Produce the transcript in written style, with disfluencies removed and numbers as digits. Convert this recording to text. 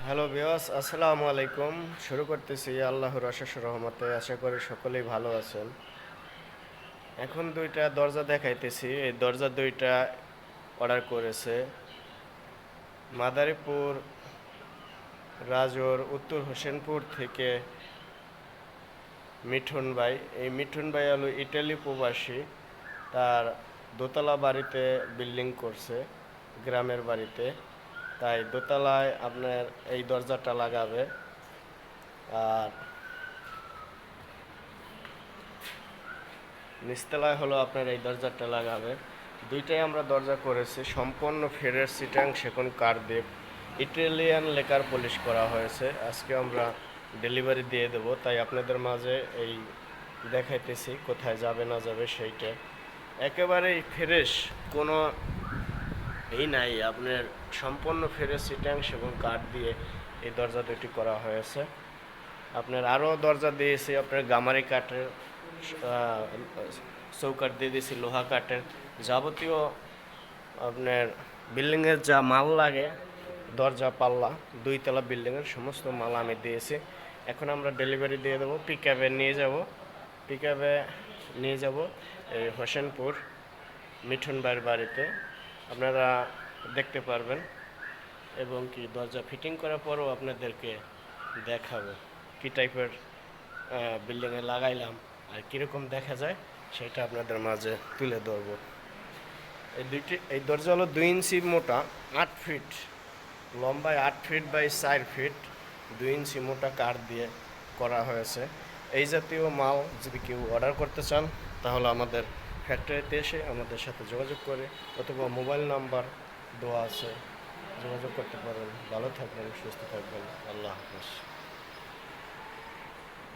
Hello viewers, আসসালামু আলাইকুম। শুরু করতেছি আল্লাহর অশেষ রহমতে। আশা করি সকলেই ভালো আছেন। এখন দুইটা দরজা দেখাইতেছি। এই দরজা দুইটা অর্ডার করেছে মাদারীপুর রাজোর উত্তর হোসেনপুর থেকে মিঠুন ভাই। এই মিঠুন ভাই হলো ইটালি প্রবাসী। তার দোতলা বাড়িতে বিল্ডিং করছে গ্রামের বাড়িতে, তাই দোতলায় আপনার এই দরজাটা লাগাবে। আর নিচতলায় হলো আপনার এই দরজাটা লাগাবে। দুইটাই আমরা দরজা করেছি সম্পূর্ণ ফেরের সিটাং সেগুন কাঠ দিয়ে ইটালিয়ান লেকার পলিশ করা হয়েছে। আজকে আমরা ডেলিভারি দিয়ে দেব, তাই আপনাদের মাঝে এই দেখাইতেছি কোথায় যাবে না যাবে সেইটা। একেবারেই ফ্রেশ, কোনো এই নাই আপনার, সম্পূর্ণ ফ্রেশ সিটাং সেগুন কাঠ দিয়ে এই দরজা দুটি করা হয়েছে। আপনার আরও দরজা দিয়েছি আপনার গামারি কাঠের, চৌকাঠ দিয়ে দিয়েছি লোহা কাঠের। যাবতীয় আপনার বিল্ডিংয়ের যা মাল লাগে, দরজা পাল্লা, দুইতলা বিল্ডিংয়ের সমস্ত মাল আমি দিয়েছি। এখন আমরা ডেলিভারি দিয়ে দেবো, পিক আপে নিয়ে যাব। পিক আপে নিয়ে যাব এই হোসেনপুর মিঠুন ভাইয়ের বাড়িতে। আপনারা দেখতে পারবেন এবং কি দরজা ফিটিং করার পরও আপনাদেরকে দেখাবো কী টাইপের বিল্ডিংয়ে লাগাইলাম আর কীরকম দেখা যায় সেটা আপনাদের মাঝে তুলে ধরবো। এই দরজা হলো 2 ইঞ্চি মোটা, 8 ফিট লম্বায়, 8 ফিট বাই 4 ফিট, 2 ইঞ্চি মোটা কাঠ দিয়ে করা হয়েছে। এই জাতীয় মাল যদি কেউ অর্ডার করতে চান তাহলে আমাদের ফ্যাক্টরিতে এসে আমাদের সাথে যোগাযোগ করে অথবা মোবাইল নাম্বার দেওয়া আছে, যোগাযোগ করতে পারেন। ভালো থাকবেন, সুস্থ থাকবেন। আল্লাহ হাফেজ।